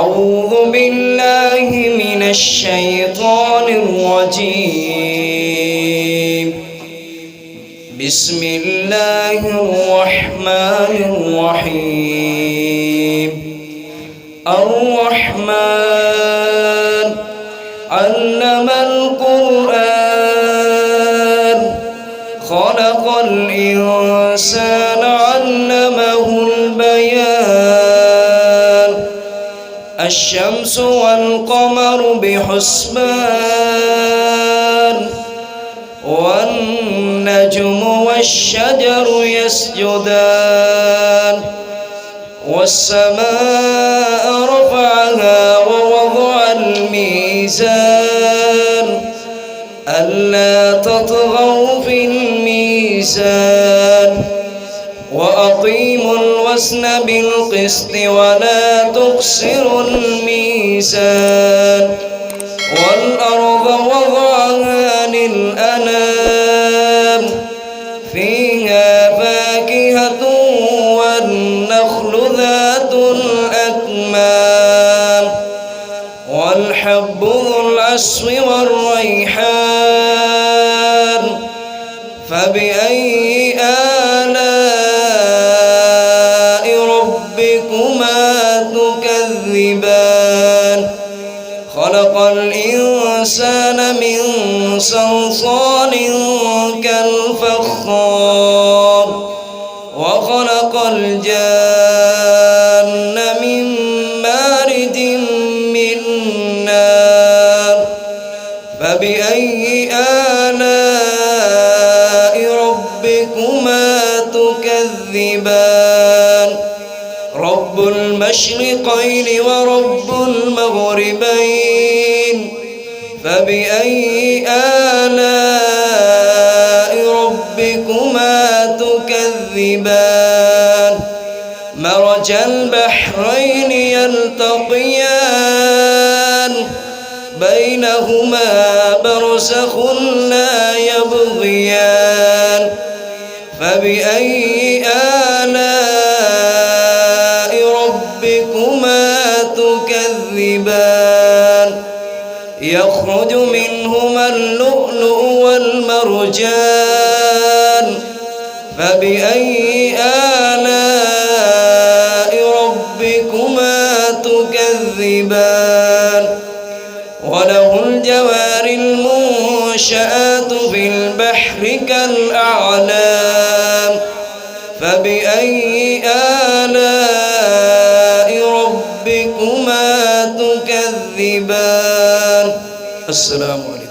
أعوذ بالله من الشيطان الرجيم. بسم الله الرحمن الرحيم. الرحمن علم القرآن خلق الإنسان علمه البيان. الشمس والقمر بحسبان والنجم والشجر يسجدان. والسماء رفعها ووضع الميزان ألا تطغوا في الميزان وأقيموا الوزن بالقسط ولا تخسروا الميزان. والأرض وضعها للأنام فيها فاكهة والنخل ذات الأكمام والحب ذو العصف والريحان. فبأي آلاء ربكما تكذبان. خلق الإنسان من صلصال كالفخار وخلق الجان من مارد من نار. فبأي آلاء ربكما تكذبان. رب المشرقين ورب المغربين. فبأي آلاء ربكما تكذبان. مرج البحرين يلتقيان بينهما برزخ لا يبغيان. فبأي آلاء ربكما تكذبان. يخرج منهما اللؤلؤ والمرجان. فبأي آلاء ربكما تكذبان. وله الجوار المنشآت في البحر كالأعلام. فبأي آلاء ربكما تكذبان. السلام عليكم.